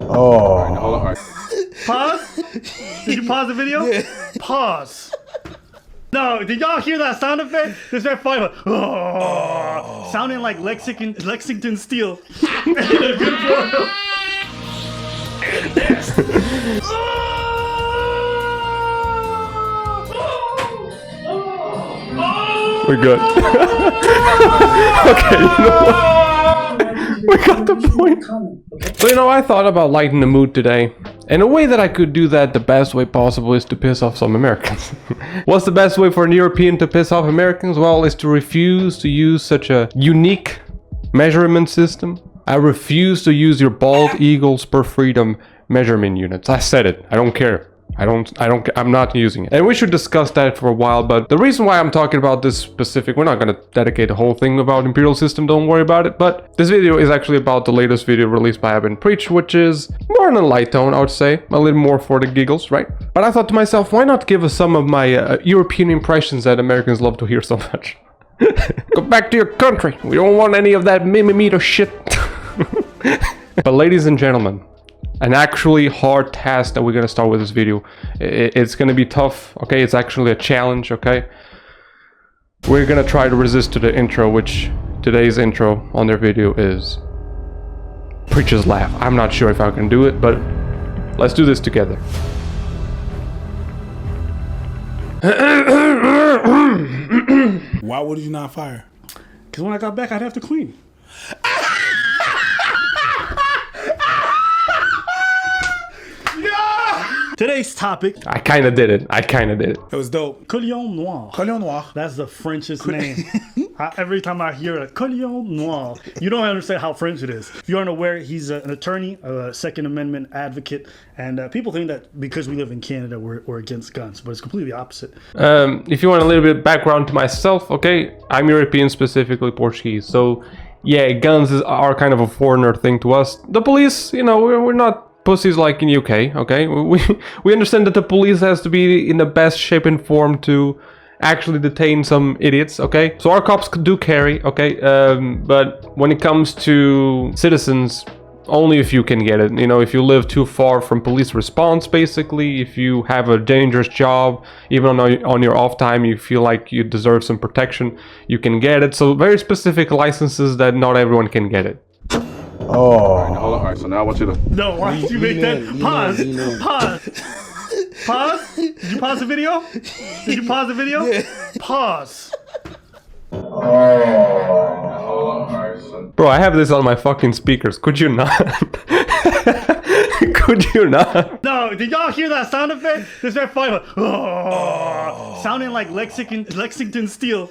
Alright, hold on. Pause? Did you pause the video? Yeah. Pause. No, did y'all hear that sound effect? It's very funny. Like, oh, sounding like Lexington Steel. We're good. Okay, you know what? We got the point. So, you know, I thought about lightening the mood today. And a way that I could do that the best way possible is to piss off some Americans. What's the best way for an European to piss off Americans? Well, is to refuse to use such a unique measurement system. I refuse to use your bald eagles per freedom measurement units. I said it. I don't care. I'm not using it. And we should discuss that for a while, but the reason why I'm talking about this specific, we're not going to dedicate the whole thing about Imperial System, don't worry about it, but this video is actually about the latest video released by I've Been Preach, which is more on a light tone, I would say, a little more for the giggles, right? But I thought to myself, why not give us some of my European impressions that Americans love to hear so much? Go back to your country. We don't want any of that millimeter shit. But ladies and gentlemen, an actually hard task that we're gonna start with this video. It's gonna be tough, okay? It's actually a challenge, okay? We're gonna try to resist to the intro, which today's intro on their video is Preacher's Laugh. I'm not sure if I can do it, but let's do this together. Why would you not fire? Because when I got back, I'd have to clean. Today's topic. I kind of did it. It was dope. Colin Noir. Colin Noir. That's the Frenchest name. Every time I hear it, Colin Noir, you don't understand how French it is. If you aren't aware, he's an attorney, a Second Amendment advocate, and people think that because we live in Canada, we're against guns, but it's completely opposite. If you want a little bit of background to myself, okay, I'm European, specifically Portuguese, so yeah, guns are kind of a foreigner thing to us. The police, you know, we're not pussies like in UK, okay? We understand that the police has to be in the best shape and form to actually detain some idiots, okay? So our cops do carry, okay? But when it comes to citizens, only if you can get it. You know, if you live too far from police response, basically, if you have a dangerous job, even on your off time, you feel like you deserve some protection, you can get it. So very specific licenses that not everyone can get it. Oh. Alright, so now I want you to... No, why did you make that? Pause. Pause. Did you pause the video? Did you pause the video? Yeah. Pause. Bro, I have this on my fucking speakers. Could you not? Could you not? No, did y'all hear that sound effect? It's very funny. Like, oh, sounding like Lexington Steel.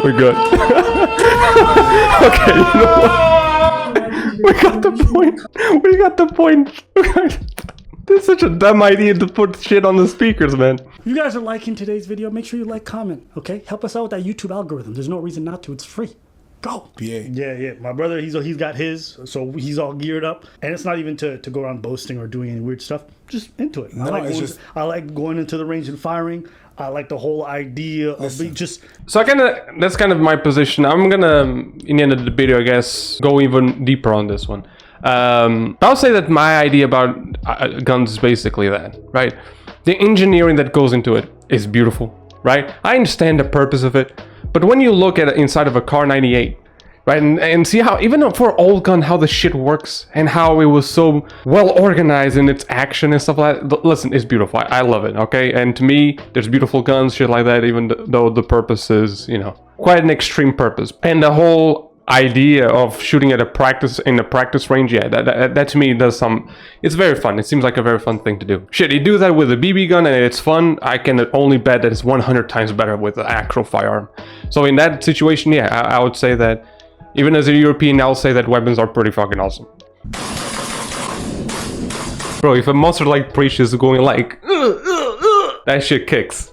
We're good. Okay, you know what? We got the point. We got the point. This is such a dumb idea to put shit on the speakers, man. If you guys are liking today's video, make sure you like, comment, okay? Help us out with that YouTube algorithm. There's no reason not to. It's free. Go. Yeah. My brother, he's got his, so he's all geared up. And it's not even to go around boasting or doing any weird stuff. Just into it. No, I like going into the range and firing. I like the whole idea of just... So that's kind of my position. I'm gonna, in the end of the video, I guess, go even deeper on this one. I'll say that my idea about guns is basically that, right? The engineering that goes into it is beautiful, right? I understand the purpose of it, but when you look at it inside of a Car 98, right, and see how, even for an old gun, how the shit works and how it was so well organized in its action and stuff like that. Listen, it's beautiful. I love it, okay? And to me, there's beautiful guns, shit like that, even though the purpose is, you know, quite an extreme purpose. And the whole idea of shooting at a practice range, yeah, that to me does it's very fun. It seems like a very fun thing to do. Shit, you do that with a BB gun and it's fun. I can only bet that it's 100 times better with an actual firearm. So in that situation, yeah, I would say that even as a European, I'll say that weapons are pretty fucking awesome. Bro, if a monster like Preach is going like that shit kicks.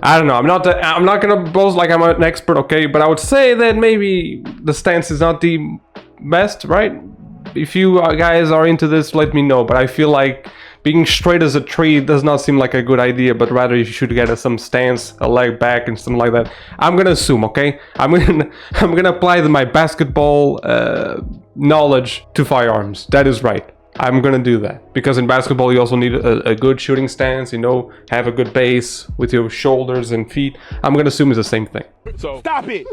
I don't know. I'm not gonna boast like I'm an expert, okay? But I would say that maybe the stance is not the best, right? If you guys are into this, let me know. But I feel like being straight as a tree does not seem like a good idea, but rather you should get some stance, a leg back and something like that. I'm gonna assume, okay? I'm gonna apply my basketball knowledge to firearms. That is right. I'm gonna do that because in basketball you also need a good shooting stance, you know, have a good base with your shoulders and feet. I'm gonna assume it's the same thing. So stop it.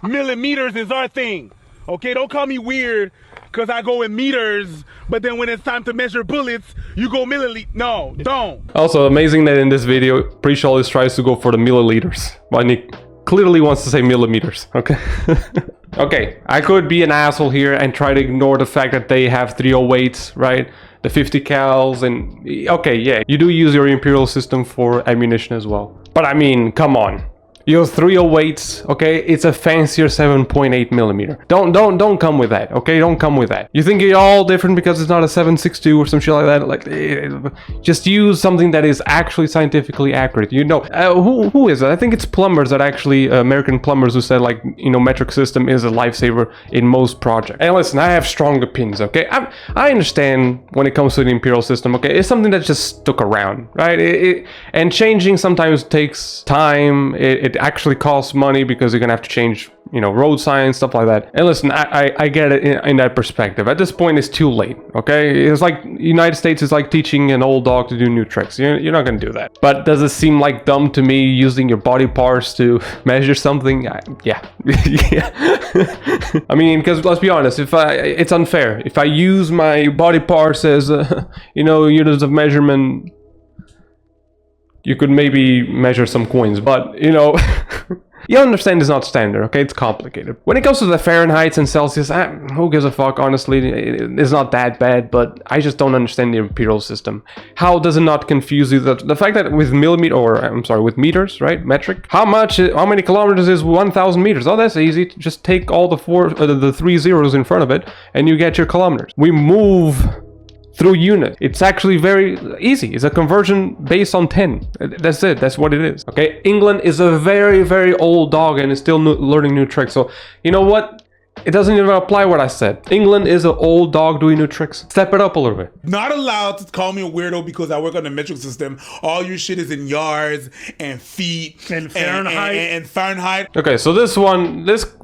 Millimeters is our thing. Okay, don't call me weird because I go in meters, but then when it's time to measure bullets, you go milliliters. No, don't. Also amazing that in this video, Preach always tries to go for the milliliters when he clearly wants to say millimeters, okay? Okay, I could be an asshole here and try to ignore the fact that they have 308s, right? The 50 cals and... Okay, yeah, you do use your Imperial System for ammunition as well. But I mean, come on. Your 308s, okay? It's a fancier 7.8 millimeter. Don't come with that, okay? Don't come with that. You think you're all different because it's not a 7.62 or some shit like that? Like, just use something that is actually scientifically accurate. You know, who is it? I think it's plumbers that actually, American plumbers who said like, you know, metric system is a lifesaver in most projects. And listen, I have strong opinions, okay? I understand when it comes to the Imperial System, okay? It's something that just stuck around, right? And changing sometimes takes time. It actually costs money because you're gonna have to change, you know, road signs, stuff like that. And listen, I get it in that perspective. At this point, it's too late, okay? It's like United States is like teaching an old dog to do new tricks. You're not gonna do that. But does it seem like dumb to me using your body parts to measure something? Yeah. Yeah. I mean, because let's be honest, it's unfair. If I use my body parts as, you know, units of measurement, you could maybe measure some coins, but, you know, you understand it's not standard, okay? It's complicated. When it comes to the Fahrenheit and Celsius, who gives a fuck, honestly? It's not that bad, but I just don't understand the Imperial System. How does it not confuse you? The fact that with with meters, right? Metric. How many kilometers is 1,000 meters? Oh, that's easy. Just take all the 3 zeros in front of it, and you get your kilometers. We move through unit. It's actually very easy. It's a conversion based on 10. That's it. That's what it is. Okay. England is a very, very old dog and is still learning new tricks. So you know what? It doesn't even apply what I said. England is an old dog doing new tricks. Step it up a little bit. Not allowed to call me a weirdo because I work on the metric system. All your shit is in yards and feet and Fahrenheit. And Fahrenheit. Okay, so this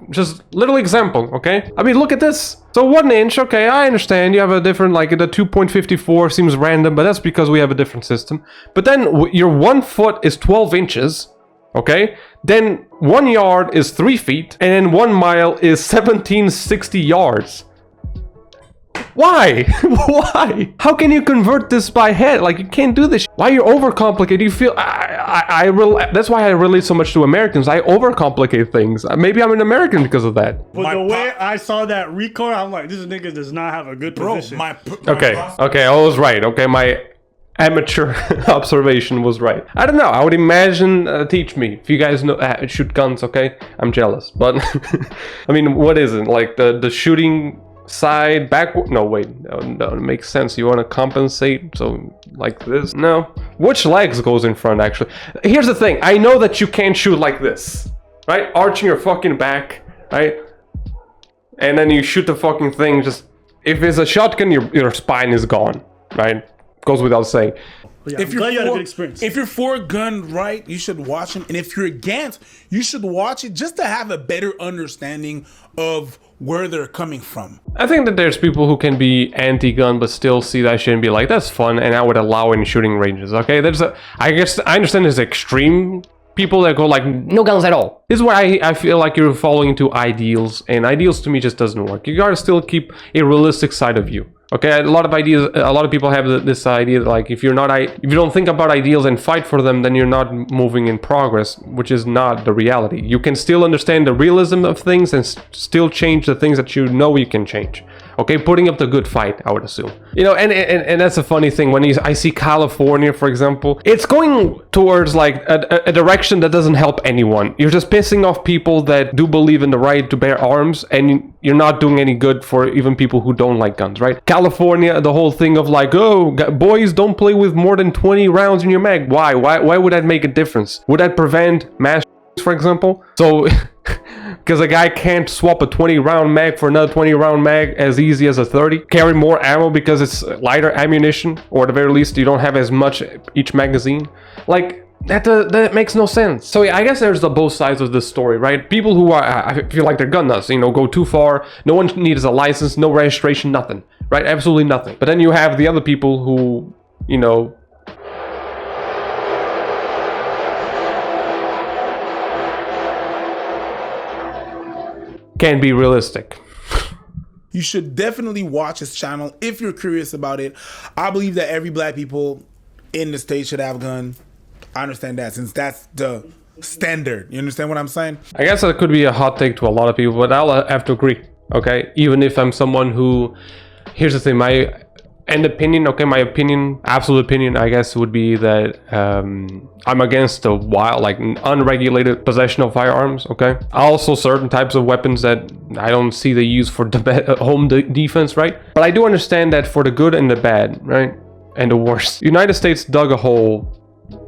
just little example, okay? I mean, look at this. So 1 inch, okay, I understand you have a different, like the 2.54 seems random, but that's because we have a different system. But then your 1 foot is 12 inches. Okay, then 1 yard is 3 feet, and then 1 mile is 1760 yards. Why? Why? How can you convert this by head? Like, you can't do this. Why you overcomplicate? You feel that's why I relate so much to Americans. I overcomplicate things. Maybe I'm an American because of that. But the way I saw that record, I'm like, this nigga does not have a good position. Okay, I was right. Okay, my amateur observation was right. I don't know. I would imagine, teach me if you guys know shoot guns. Okay, I'm jealous, but I mean, what is it like the shooting side backward? No, wait, no, it makes sense. You want to compensate, so like this. No, which legs goes in front? Actually, here's the thing. I know that you can't shoot like this, right? Arching your fucking back, right? And then you shoot the fucking thing. Just if it's a shotgun, your spine is gone, right? Goes without saying. Yeah, if you're for gun right, you should watch them. And if you're against, you should watch it just to have a better understanding of where they're coming from. I think that there's people who can be anti-gun but still see that shit and be like, that's fun, and I would allow in shooting ranges. Okay, I guess I understand there's extreme people that go like, no guns at all. This is where I feel like you're falling into ideals, and ideals to me just doesn't work. You gotta still keep a realistic side of you. Okay, a lot of people have this idea that, like, if you don't think about ideals and fight for them, then you're not moving in progress, which is not the reality. You can still understand the realism of things and still change the things that you know you can change. Okay, putting up the good fight, I would assume. You know, and that's a funny thing. When I see California, for example, it's going towards like a direction that doesn't help anyone. You're just pissing off people that do believe in the right to bear arms, and you're not doing any good for even people who don't like guns, right? California, the whole thing of like, oh, boys, don't play with more than 20 rounds in your mag. Why would that make a difference? Would that prevent mass, for example? So Because a guy can't swap a 20 round mag for another 20 round mag as easy as a 30. Carry more ammo because it's lighter ammunition, or at the very least you don't have as much each magazine. Like, that makes no sense. So yeah, I guess there's the both sides of this story, right? People who are, I feel like they're gun nuts, you know, go too far. No one needs a license, no registration, nothing, right? Absolutely nothing. But then you have the other people who, you know, can't be realistic. You should definitely watch his channel if you're curious about it. I believe that every black people in the state should have a gun. I understand that, since that's the standard. You understand what I'm saying? I guess that could be a hot take to a lot of people, but I'll have to agree, okay? Even if I'm someone who, here's the thing, my absolute opinion, I guess, would be that I'm against the wild, like unregulated possession of firearms, okay? Also certain types of weapons that I don't see the use for home defense, right? But I do understand that for the good and the bad, right? And the worst. United States dug a hole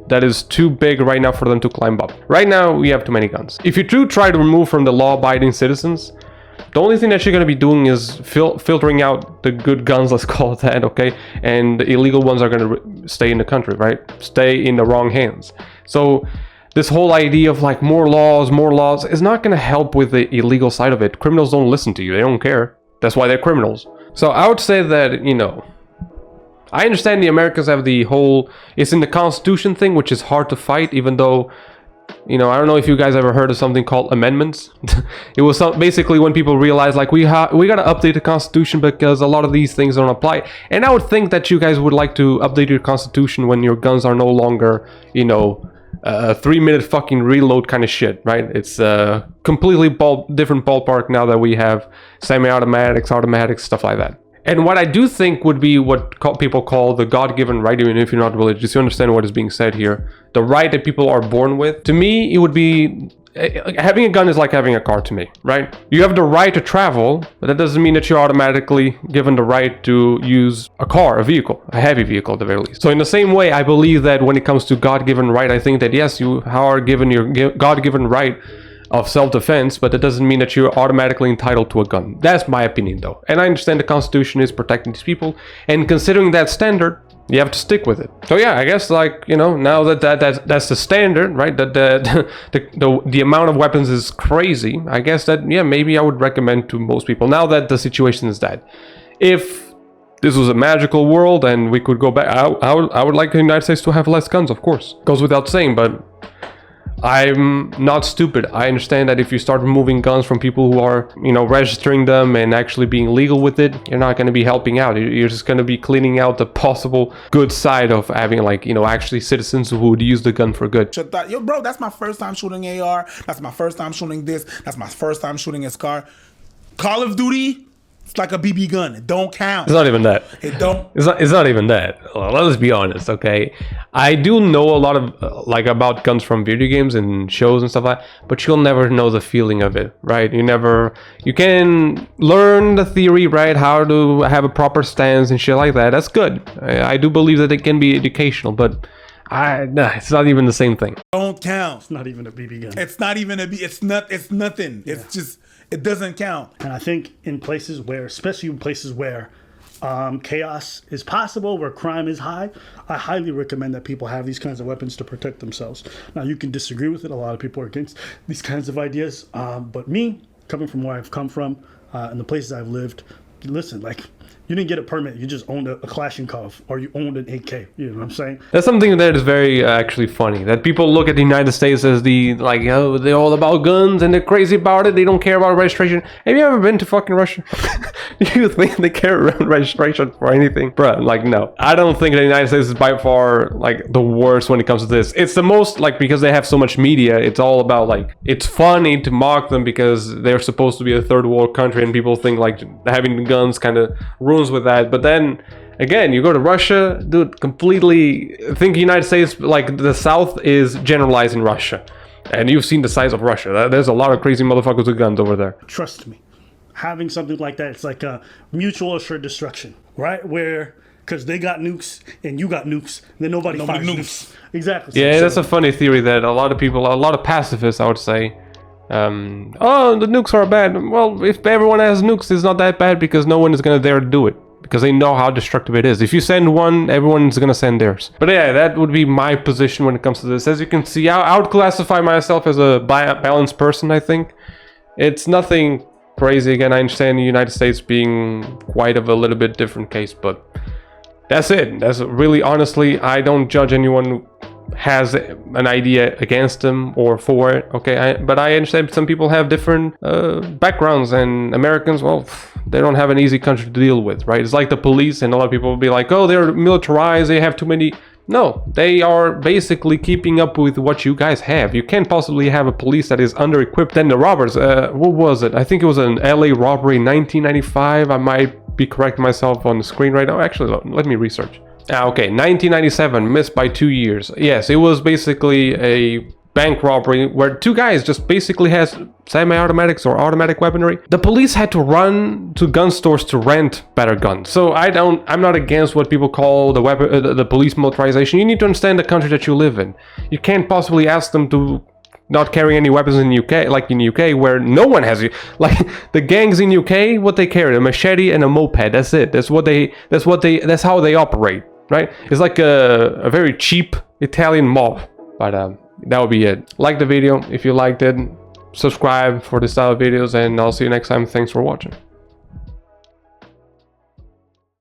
that is too big right now for them to climb up. Right now, we have too many guns. If you do try to remove from the law-abiding citizens, the only thing that you're going to be doing is filtering out the good guns, let's call it that, okay? And the illegal ones are going to stay in the country, right? Stay in the wrong hands. So this whole idea of like more laws is not going to help with the illegal side of it. Criminals don't listen to you. They don't care. That's why they're criminals. So I would say that, you know, I understand the Americans have the whole, it's in the Constitution thing, which is hard to fight, even though, you know, I don't know if you guys ever heard of something called amendments. It was basically when people realized, like, we got to update the Constitution because a lot of these things don't apply. And I would think that you guys would like to update your Constitution when your guns are no longer, you know, 3-minute fucking reload kind of shit, right? It's a completely different ballpark now that we have semi-automatics, automatics, stuff like that. And what I do think would be what people call the God-given right, even if you're not religious, you understand what is being said here. The right that people are born with. To me, it would be, having a gun is like having a car to me, right? You have the right to travel, but that doesn't mean that you're automatically given the right to use a car, a vehicle, a heavy vehicle at the very least. So in the same way, I believe that when it comes to God-given right, I think that yes, you are given your God-given right of self-defense, but that doesn't mean that you're automatically entitled to a gun. That's my opinion though. And I understand the Constitution is protecting these people, and considering that standard, you have to stick with it. So yeah, I guess, like, you know, now that's the standard, right? That the amount of weapons is crazy. I guess that, yeah, maybe I would recommend to most people now that the situation is that. If this was a magical world and we could go back, I would like the United States to have less guns, of course. Goes without saying, but I'm not stupid. I understand that if you start removing guns from people who are, you know, registering them and actually being legal with it, you're not going to be helping out. You're just going to be cleaning out the possible good side of having, like, you know, actually citizens who would use the gun for good. Yo, bro, that's my first time shooting AR. That's my first time shooting this. That's my first time shooting a SCAR. Call of Duty, it's like a BB gun. It don't count. It's not even that. It don't. It's not even that. Well, let's be honest, okay? I do know a lot of like about guns from video games and shows and stuff like that, but you'll never know the feeling of it, right? You can learn the theory, right? How to have a proper stance and shit like that. That's good. I do believe that it can be educational, but it's not even the same thing. Don't count. It's not even a BB gun. It's not even it's nothing. Yeah. It's just, it doesn't count. And I think in places where, especially in places where chaos is possible, where crime is high, I highly recommend that people have these kinds of weapons to protect themselves. Now, you can disagree with it. A lot of people are against these kinds of ideas. But me, coming from where I've come from and the places I've lived, listen, like, you didn't get a permit. You just owned a Kalashnikov, or you owned an AK. You know what I'm saying? That's something that is very actually funny. That people look at the United States as the, like, oh, they're all about guns and they're crazy about it. They don't care about registration. Have you ever been to fucking Russia? Do you think they care about registration for anything? Bruh, like, no. I don't think the United States is by far, like, the worst when it comes to this. It's the most, like, because they have so much media, it's all about, like, it's funny to mock them because they're supposed to be a third world country and people think, like, having the guns kind of ruins with that. But then again, you go to Russia, dude, completely think United States, like, the South is generalizing Russia, and you've seen the size of Russia. There's a lot of crazy motherfuckers with guns over there. Trust me, having something like that, it's like a mutual assured destruction, right? Where, because they got nukes and you got nukes, then nobody fires nukes. Exactly. Yeah, that's a funny theory that a lot of people, a lot of pacifists, I would say, Oh, the nukes are bad. Well, if everyone has nukes, it's not that bad because no one is gonna dare to do it. Because they know how destructive it is. If you send one, everyone's gonna send theirs. But yeah, that would be my position when it comes to this. As you can see, I would classify myself as a balanced person, I think. It's nothing crazy. Again, I understand the United States being quite of a little bit different case, but that's it. That's really, honestly, I don't judge anyone who has an idea against them or for it, okay? But I understand some people have different backgrounds, and Americans, well, they don't have an easy country to deal with, right? It's like the police, and a lot of people will be like, oh, they're militarized, they have too many. No, they are basically keeping up with what you guys have. You can't possibly have a police that is under-equipped. Then the robbers, what was it? I think it was an LA robbery in 1995. I might be correcting myself on the screen right now. Actually, let me research. Okay, 1997, missed by 2 years. Yes, it was basically a bank robbery where two guys just basically has semi-automatics or automatic weaponry. The police had to run to gun stores to rent better guns. So I'm not against what people call the police militarization. You need to understand the country that you live in. You can't possibly ask them to not carry any weapons in the UK, like in the UK where no one has it. Like the gangs in UK, what they carry, a machete and a moped. That's it. That's how they operate, right? It's like a very cheap Italian mob. But that would be it. Like the video if you liked it. Subscribe for this style of videos, and I'll see you next time. Thanks for watching.